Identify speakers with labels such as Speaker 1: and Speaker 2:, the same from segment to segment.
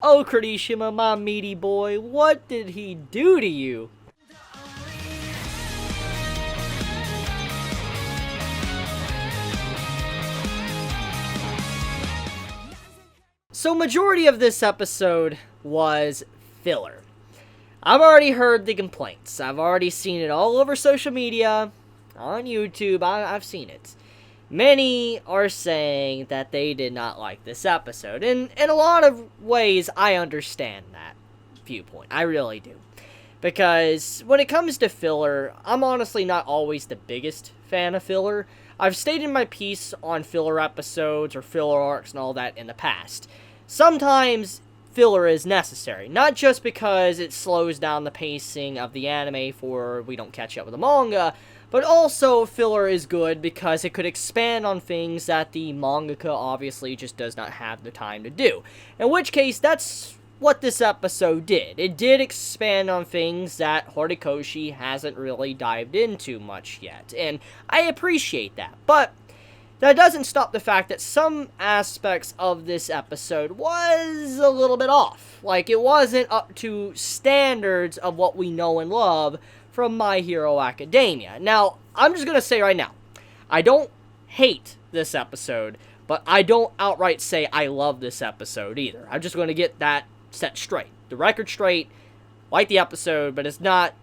Speaker 1: Oh, Kurishima, my meaty boy, what did he do to you? So, majority of this episode was filler. I've already heard the complaints. I've already seen it all over social media, on YouTube. I've seen it. Many are saying that they did not like this episode. And in a lot of ways, I understand that viewpoint. I really do. Because when it comes to filler, I'm honestly not always the biggest fan of filler. I've stated my piece on filler episodes or filler arcs and all that in the past. Sometimes filler is necessary, not just because it slows down the pacing of the anime for we don't catch up with the manga, but also filler is good because it could expand on things that the mangaka obviously just does not have the time to do. In which case, that's what this episode did. It did expand on things that Horikoshi hasn't really dived into much yet, and I appreciate that, but that doesn't stop the fact that some aspects of this episode was a little bit off. Like, it wasn't up to standards of what we know and love from My Hero Academia. Now, I'm just gonna say right now, I don't hate this episode, but I don't outright say I love this episode either. I'm just gonna get that set straight. The record straight, like the episode, but it's not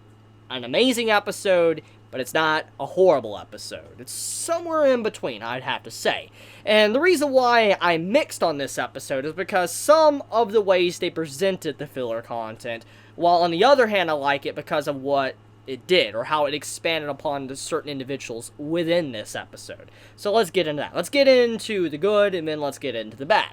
Speaker 1: an amazing episode, but it's not a horrible episode. It's somewhere in between, I'd have to say. And the reason why I'm mixed on this episode is because some of the ways they presented the filler content, while on the other hand I like it because of what it did, or how it expanded upon the certain individuals within this episode. So let's get into that. Let's get into the good, and then let's get into the bad.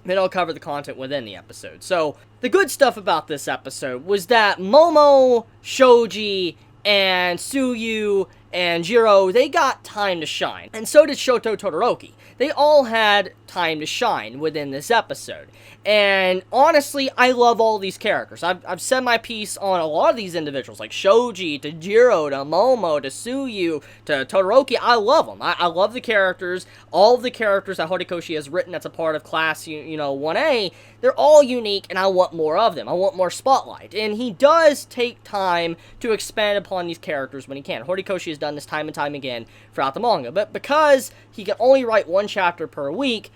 Speaker 1: Then I'll cover the content within the episode. So, the good stuff about this episode was that Momo, Shoji, and Tsuyu and Jiro, they got time to shine. And so did Shoto Todoroki. They all had time to shine within this episode. And honestly, I love all these characters. I've said my piece on a lot of these individuals, like Shoji, to Jiro, to Momo, to Tsuyu, to Todoroki. I love them. I love the characters. All of the characters that Horikoshi has written that's a part of class, 1A, they're all unique, and I want more of them. I want more spotlight. And he does take time to expand upon these characters when he can. Horikoshi has done this time and time again throughout the manga. But because he can only write one chapter per week,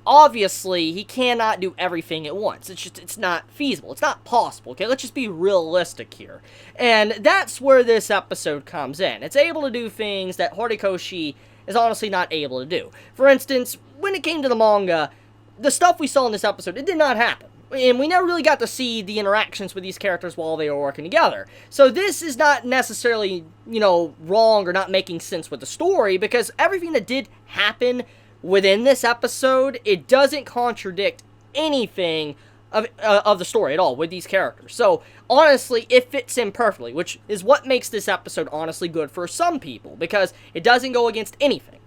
Speaker 1: obviously, he cannot do everything at once. It's not feasible. It's not possible, okay? Let's just be realistic here. And that's where this episode comes in. It's able to do things that Horikoshi is honestly not able to do. For instance, when it came to the manga, the stuff we saw in this episode, it did not happen. And we never really got to see the interactions with these characters while they were working together. So this is not necessarily, wrong or not making sense with the story, because everything that did happen within this episode, it doesn't contradict anything of the story at all with these characters. So, honestly, it fits in perfectly, which is what makes this episode honestly good for some people, because it doesn't go against anything.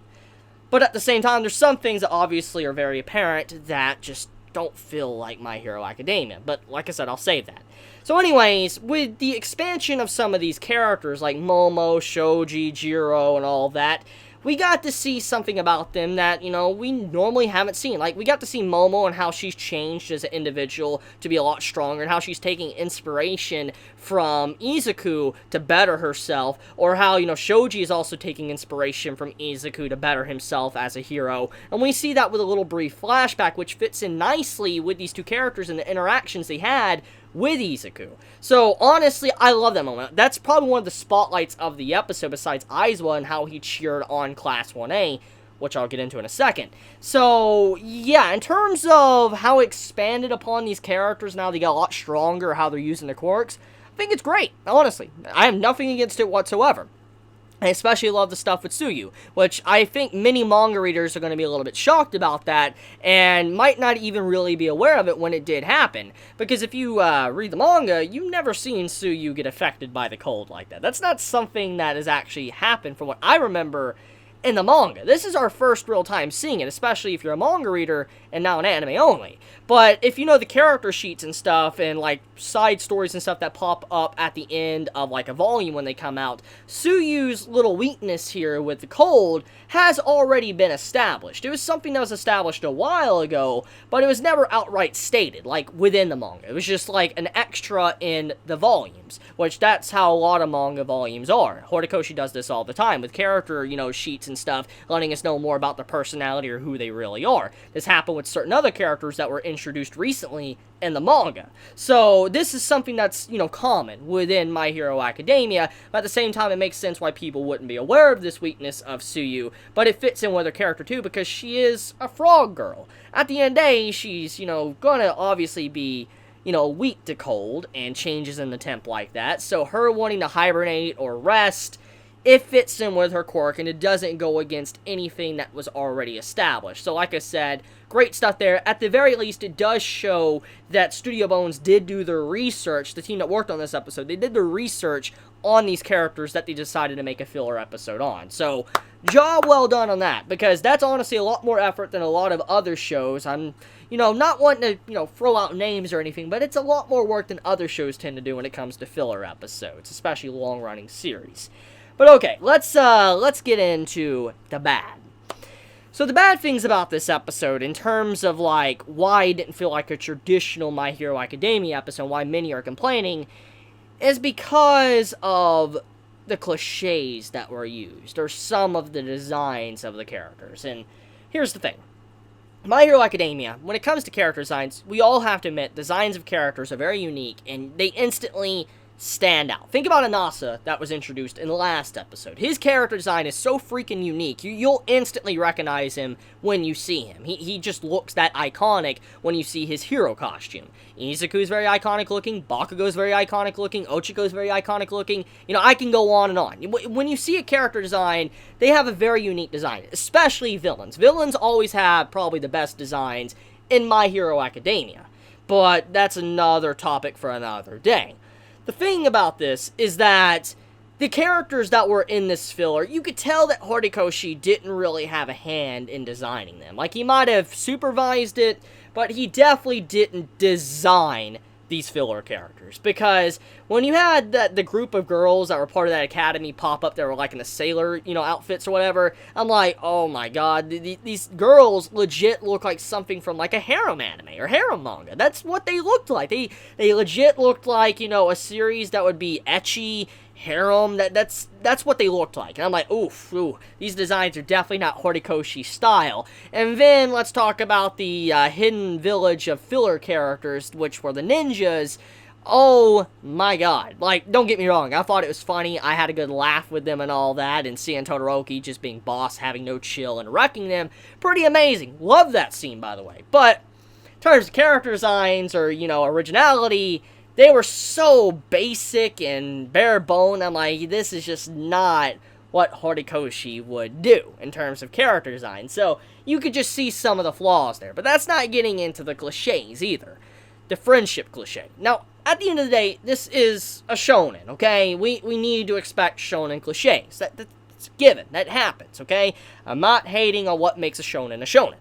Speaker 1: But at the same time, there's some things that obviously are very apparent that just don't feel like My Hero Academia. But, like I said, I'll save that. So anyways, with the expansion of some of these characters, like Momo, Shoji, Jiro, and all that, we got to see something about them that, we normally haven't seen. Like, we got to see Momo and how she's changed as an individual to be a lot stronger, and how she's taking inspiration from Izuku to better herself, or how, Shoji is also taking inspiration from Izuku to better himself as a hero. And we see that with a little brief flashback, which fits in nicely with these two characters and the interactions they had with Izuku. So, honestly, I love that moment. That's probably one of the spotlights of the episode, besides Aizawa and how he cheered on Class 1A, which I'll get into in a second. So, yeah, in terms of how it expanded upon these characters, now they get a lot stronger, how they're using their quirks, I think it's great, honestly. I have nothing against it whatsoever. I especially love the stuff with Tsuyu, which I think many manga readers are going to be a little bit shocked about that, and might not even really be aware of it when it did happen. Because if you read the manga, you've never seen Tsuyu get affected by the cold like that. That's not something that has actually happened from what I remember in the manga. This is our first real time seeing it, especially if you're a manga reader and now an anime only. But if you know the character sheets and stuff, and like side stories and stuff that pop up at the end of like a volume when they come out, Suyu's little weakness here with the cold has already been established. It was something that was established a while ago, but it was never outright stated, like within the manga. It was just like an extra in the volumes, which that's how a lot of manga volumes are. Horikoshi does this all the time with character, sheets and stuff, letting us know more about their personality or who they really are. This happened with certain other characters that were introduced recently in the manga. So this is something that's, common within My Hero Academia, but at the same time it makes sense why people wouldn't be aware of this weakness of Suyu, but it fits in with her character too because she is a frog girl. At the end of the day, she's, gonna obviously be, weak to cold and changes in the temp like that, so her wanting to hibernate or rest, it fits in with her quirk, and it doesn't go against anything that was already established. So like I said, great stuff there. At the very least, it does show that Studio Bones did do their research, the team that worked on this episode, they did their research on these characters that they decided to make a filler episode on. So, job well done on that, because that's honestly a lot more effort than a lot of other shows. I'm, not wanting to, throw out names or anything, but it's a lot more work than other shows tend to do when it comes to filler episodes, especially long-running series. But okay, let's get into the bad. So the bad things about this episode, in terms of like why it didn't feel like a traditional My Hero Academia episode, why many are complaining, is because of the cliches that were used, or some of the designs of the characters. And here's the thing. My Hero Academia, when it comes to character designs, we all have to admit, designs of characters are very unique, and they instantly stand out. Think about Anasa that was introduced in the last episode. His character design is so freaking unique. You'll instantly recognize him when you see him. He just looks that iconic when you see his hero costume. Izuku's very iconic looking, Bakugo's very iconic looking, Ochiko's very iconic looking. I can go on and on. When you see a character design, they have a very unique design, especially villains. Villains always have probably the best designs in My Hero Academia, but that's another topic for another day. The thing about this is that the characters that were in this filler, you could tell that Horikoshi didn't really have a hand in designing them. Like, he might have supervised it, but he definitely didn't design these filler characters. Because when you had the group of girls that were part of that academy pop up that were like in the sailor, outfits or whatever, I'm like, oh my god, these girls legit look like something from like a harem anime or harem manga. That's what they looked like. They legit looked like, a series that would be ecchi, harem, that's what they looked like. And I'm like, ooh, these designs are definitely not Horikoshi style. And then let's talk about the hidden village of filler characters, which were the ninjas. Oh my god. Like, don't get me wrong, I thought it was funny, I had a good laugh with them and all that, and seeing Todoroki just being boss, having no chill, and wrecking them, pretty amazing. Love that scene, by the way. But in terms of character designs or, originality, they were so basic and bare bone. I'm like, this is just not what Horikoshi would do in terms of character design. So you could just see some of the flaws there. But that's not getting into the cliches either. The friendship cliche. Now, at the end of the day, this is a shonen, okay? We need to expect shonen cliches. That's a given. That happens, okay? I'm not hating on what makes a shonen a shonen.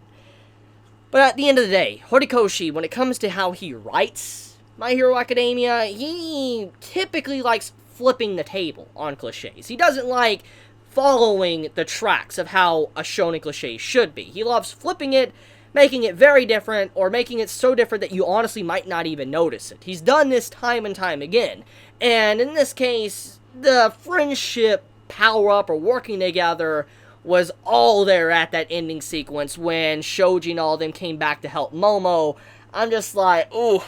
Speaker 1: But at the end of the day, Horikoshi, when it comes to how he writes My Hero Academia, he typically likes flipping the table on cliches. He doesn't like following the tracks of how a shonen cliche should be. He loves flipping it, making it very different, or making it so different that you honestly might not even notice it. He's done this time and time again. And in this case, the friendship power-up or working together was all there at that ending sequence when Shoji and all of them came back to help Momo. I'm just like, ooh.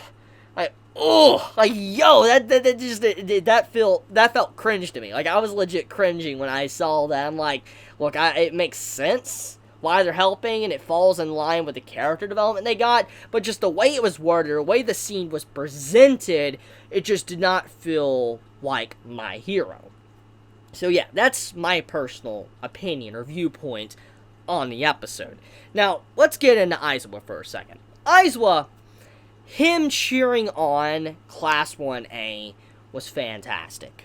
Speaker 1: That felt cringe to me. Like, I was legit cringing when I saw that. I'm like, look, it makes sense why they're helping, and it falls in line with the character development they got, but just the way it was worded, the way the scene was presented, it just did not feel like My Hero. So yeah, that's my personal opinion or viewpoint on the episode. Now, let's get into Aizawa for a second. Aizawa, him cheering on Class 1A was fantastic.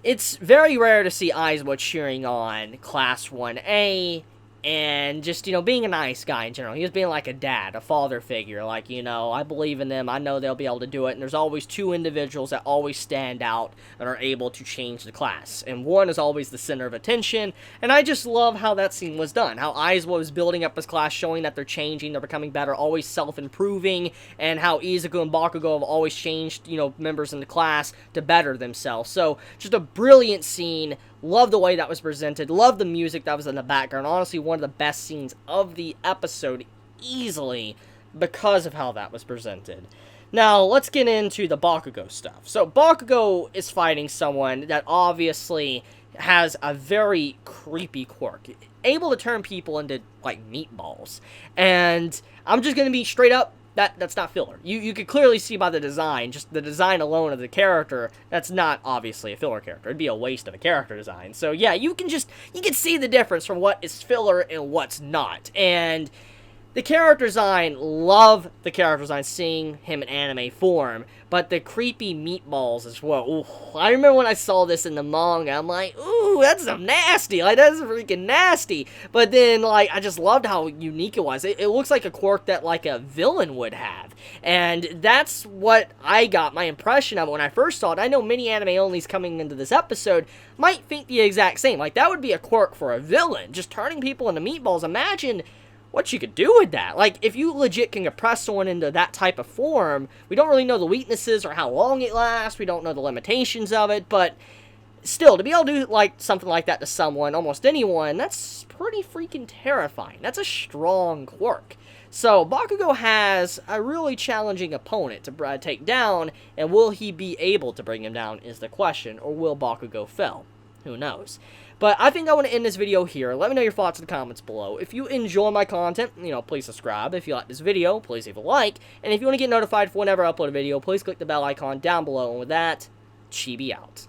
Speaker 1: It's very rare to see Aizawa cheering on Class 1A and just, being a nice guy in general. He was being like a dad, a father figure, like, I believe in them, I know they'll be able to do it, and there's always two individuals that always stand out and are able to change the class, and one is always the center of attention, and I just love how that scene was done, how Aizawa was building up his class, showing that they're changing, they're becoming better, always self-improving, and how Izuku and Bakugo have always changed, members in the class to better themselves. So, just a brilliant scene. Love the way that was presented. Love the music that was in the background. Honestly, one of the best scenes of the episode, easily, because of how that was presented. Now, let's get into the Bakugo stuff. So, Bakugo is fighting someone that obviously has a very creepy quirk. Able to turn people into, like, meatballs. And I'm just going to be straight up, that's not filler. You could clearly see by the design, just the design alone of the character, that's not obviously a filler character. It'd be a waste of a character design. So yeah, you can see the difference from what is filler and what's not. And the character design, love the character design, seeing him in anime form, but the creepy meatballs as well. Ooh, I remember when I saw this in the manga, I'm like, ooh, that's some nasty, like, that's freaking nasty, but then, like, I just loved how unique it was. It looks like a quirk that, like, a villain would have, and that's what I got my impression of when I first saw it. I know many anime-onlys coming into this episode might think the exact same, like, that would be a quirk for a villain, just turning people into meatballs. Imagine what you could do with that. Like, if you legit can compress someone into that type of form, we don't really know the weaknesses or how long it lasts, we don't know the limitations of it, but still, to be able to do, like, something like that to someone, almost anyone, that's pretty freaking terrifying. That's a strong quirk. So, Bakugo has a really challenging opponent to take down, and will he be able to bring him down is the question, or will Bakugo fail? Who knows? But I think I want to end this video here. Let me know your thoughts in the comments below. If you enjoy my content, please subscribe. If you like this video, please leave a like. And if you want to get notified for whenever I upload a video, please click the bell icon down below. And with that, Chibi out.